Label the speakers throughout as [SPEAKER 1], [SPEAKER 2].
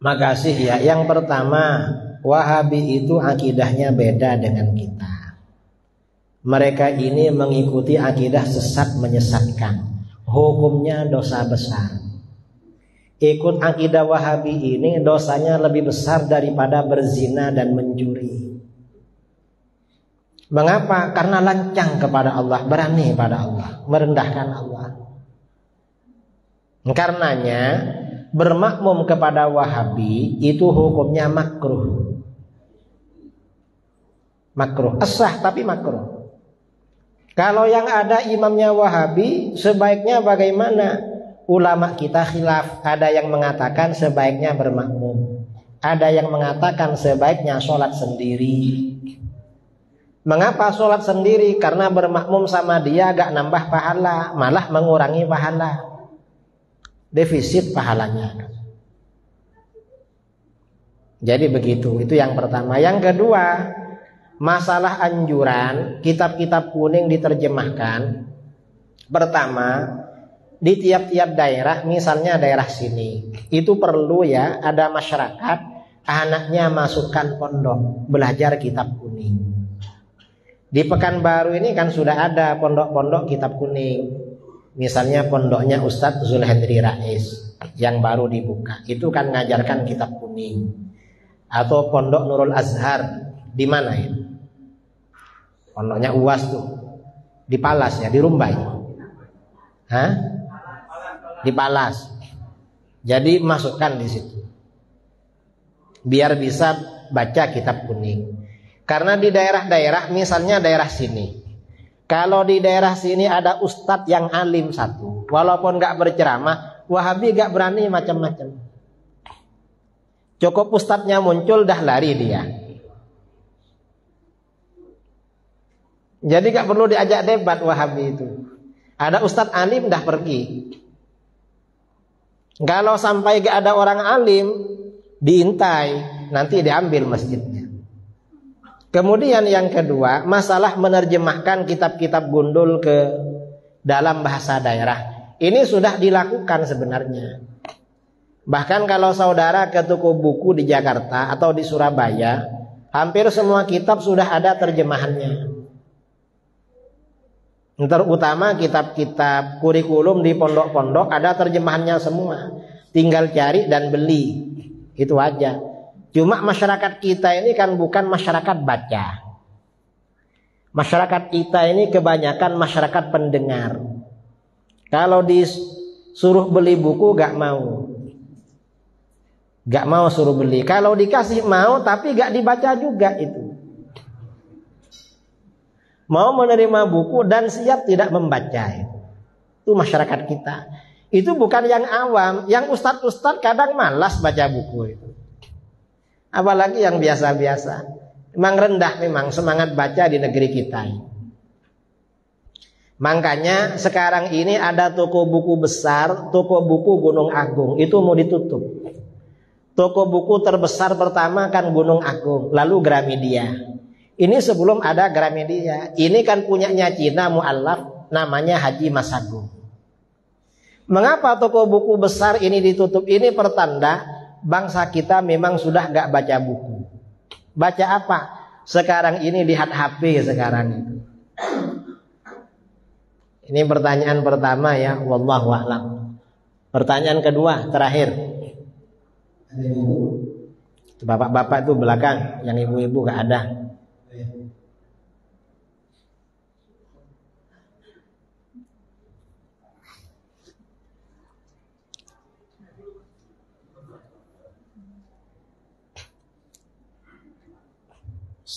[SPEAKER 1] Makasih ya. Yang pertama, Wahabi itu akidahnya beda dengan kita. Mereka ini mengikuti akidah sesat menyesatkan. Hukumnya dosa besar. Ikut akidah Wahabi ini dosanya lebih besar daripada berzina dan mencuri. Mengapa? Karena lancang kepada Allah, berani pada Allah, merendahkan Allah. Karenanya bermakmum kepada Wahabi itu hukumnya makruh. Makruh, sah tapi makruh. Kalau yang ada imamnya Wahabi, sebaiknya bagaimana? Ulama kita khilaf. Ada yang mengatakan sebaiknya bermakmum, ada yang mengatakan sebaiknya sholat sendiri. Mengapa sholat sendiri? Karena bermakmum sama dia gak nambah pahala, malah mengurangi pahala, defisit pahalanya. Jadi begitu, itu yang pertama. Yang kedua, masalah anjuran kitab-kitab kuning diterjemahkan. Pertama, di tiap-tiap daerah, misalnya daerah sini, itu perlu ya ada masyarakat anaknya masukkan pondok belajar kitab kuning. Di Pekanbaru ini kan sudah ada pondok-pondok kitab kuning. Misalnya pondoknya Ustadz Zulhendri Rais yang baru dibuka, itu kan ngajarkan kitab kuning. Atau pondok Nurul Azhar di mana ya? Pondoknya UAS tuh di Palas ya, di Rumbai. Hah? Di Palas. Jadi masukkan di situ, biar bisa baca kitab kuning. Karena di daerah-daerah, misalnya daerah sini, kalau di daerah sini ada ustadz yang alim satu, walaupun gak berceramah, Wahabi gak berani macam-macam. Cukup ustadznya muncul dah lari dia. Jadi gak perlu diajak debat Wahabi itu. Ada ustadz alim dah pergi. Kalau sampai gak ada orang alim, diintai, nanti diambil masjidnya. Kemudian yang kedua, masalah menerjemahkan kitab-kitab gundul ke dalam bahasa daerah. Ini sudah dilakukan sebenarnya. Bahkan kalau saudara ke toko buku di Jakarta atau di Surabaya, hampir semua kitab sudah ada terjemahannya. Terutama kitab-kitab kurikulum di pondok-pondok ada terjemahannya semua. Tinggal cari dan beli, itu aja. Cuma masyarakat kita ini kan bukan masyarakat baca. Masyarakat kita ini kebanyakan masyarakat pendengar. Kalau disuruh beli buku gak mau. Gak mau suruh beli. Kalau dikasih mau, tapi gak dibaca juga itu. Mau menerima buku dan siap tidak membaca. Itu masyarakat kita. Itu bukan yang awam. Yang ustadz-ustadz kadang malas baca buku itu. Apalagi yang biasa-biasa. Memang rendah memang semangat baca di negeri kita. Makanya sekarang ini ada toko buku besar, toko buku Gunung Agung. Itu mau ditutup. Toko buku terbesar pertama kan Gunung Agung, lalu Gramedia. Ini sebelum ada Gramedia. Ini kan punyanya Cina mu'allaf, namanya Haji Masagung. Mengapa toko buku besar ini ditutup? Ini pertanda bangsa kita memang sudah gak baca buku. Baca apa? Sekarang ini lihat HP sekarang itu. Ini pertanyaan pertama ya, wallahu a'lam. Pertanyaan kedua, terakhir. Bapak-bapak itu belakang, yang ibu-ibu gak ada.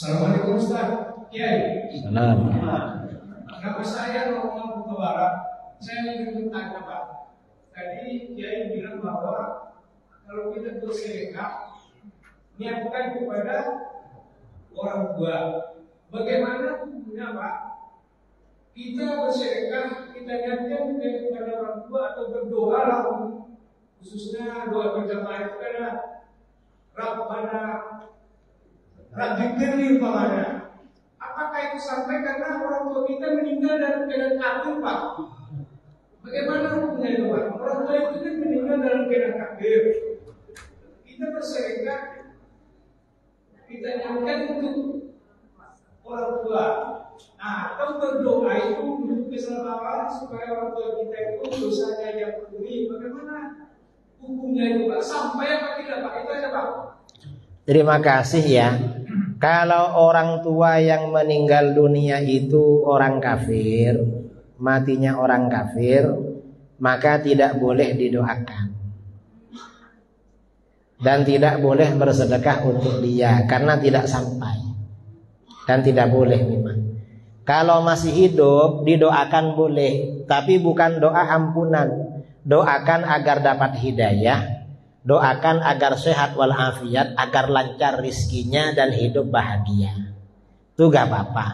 [SPEAKER 2] Assalamualaikum Ustaz Kiai.
[SPEAKER 1] Salam.
[SPEAKER 2] Nama saya Romo Buka Barat. Saya ingin bertanya Pak. Tadi Kiai bilang bahwa kalau kita bersedekah niatkan kepada orang tua. Bagaimana hukumnya Pak? Kita bersedekah, kita niatkan kepada orang tua atau berdoa lah, khususnya doa berjamaah itu karena Rabbana Rabbikirli apakah itu sampai karena orang tua kita meninggal dalam keadaan kafir Pak? kafir, kita bersedekah, kita niatkan untuk orang tua. Nah, atau berdoa itu untuk keselamatan supaya orang tua kita itu dosanya yang penuhi. Bagaimana hukumnya itu Pak? Sampai apa tidak Pak? Itu aja Pak.
[SPEAKER 1] Terima kasih ya. Kalau orang tua yang meninggal dunia itu orang kafir, matinya orang kafir, maka tidak boleh didoakan. Dan tidak boleh bersedekah untuk dia karena tidak sampai. Dan tidak boleh memang. Kalau masih hidup didoakan boleh, tapi bukan doa ampunan. Doakan agar dapat hidayah, doakan agar sehat walafiat, agar lancar rizkinya dan hidup bahagia. Itu gak apa-apa.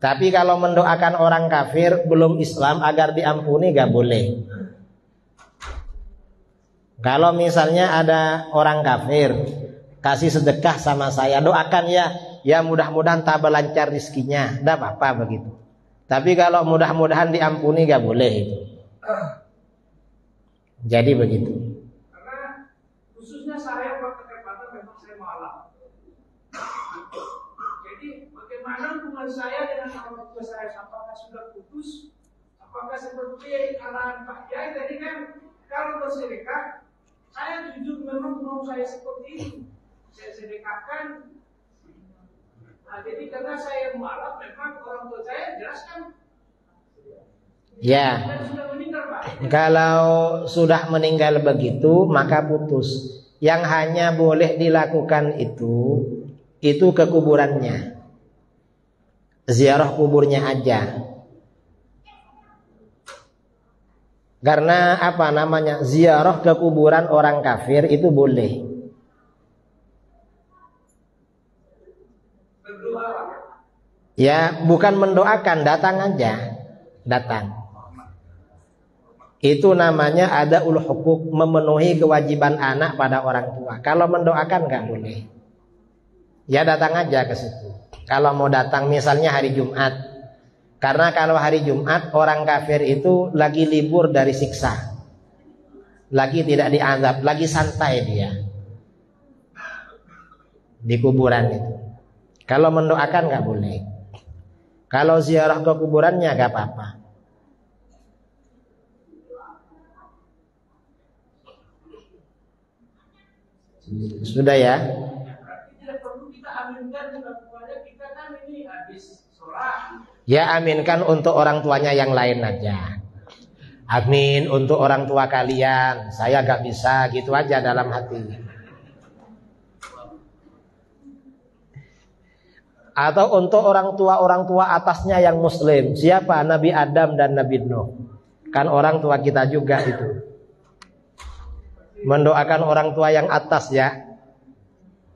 [SPEAKER 1] Tapi kalau mendoakan orang kafir belum Islam agar diampuni gak boleh. Kalau misalnya ada orang kafir kasih sedekah sama saya, doakan ya mudah-mudahan tambah lancar rizkinya, tidak apa-apa begitu. Tapi kalau mudah-mudahan diampuni gak boleh itu. Jadi begitu.
[SPEAKER 2] Karena khususnya saya Pak ketepatan memang saya malam. Jadi bagaimana hubungan saya dengan orang tua saya? Apakah sudah putus? Apakah seperti arahan Pak Kiai tadi kan? Kalau bersedekah, saya jujur memang mau saya seperti ini. Saya sedekahkan. Nah, jadi karena saya mualaf, memang orang tua saya jelaskan.
[SPEAKER 1] Ya.
[SPEAKER 2] Sudah meninggal, Pak.
[SPEAKER 1] Kalau sudah meninggal begitu maka putus. Yang hanya boleh dilakukan itu ke kuburannya. Ziarah kuburnya aja. Karena apa namanya? Ziarah ke kuburan orang kafir itu boleh. Ya, bukan mendoakan, datang aja. Datang. Itu namanya ada ul hukuk, memenuhi kewajiban anak pada orang tua. Kalau mendoakan nggak boleh. Ya datang aja ke situ. Kalau mau datang misalnya hari Jumat. Karena kalau hari Jumat orang kafir itu lagi libur dari siksa. Lagi tidak diazab, lagi santai dia. Di kuburan itu. Kalau mendoakan nggak boleh. Kalau ziarah ke kuburannya nggak apa-apa. Sudah ya?
[SPEAKER 2] Tidak perlu kita aminkan kepada kita kan ini habis sholat.
[SPEAKER 1] Ya aminkan untuk orang tuanya yang lain aja. Amin untuk orang tua kalian. Saya gak bisa, gitu aja dalam hati. Atau untuk orang tua atasnya yang muslim. Siapa? Nabi Adam dan Nabi Nuh. Kan orang tua kita juga itu. Mendoakan orang tua yang atas ya,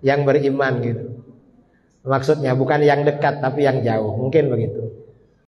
[SPEAKER 1] yang beriman gitu. Maksudnya bukan yang dekat tapi yang jauh. Mungkin begitu.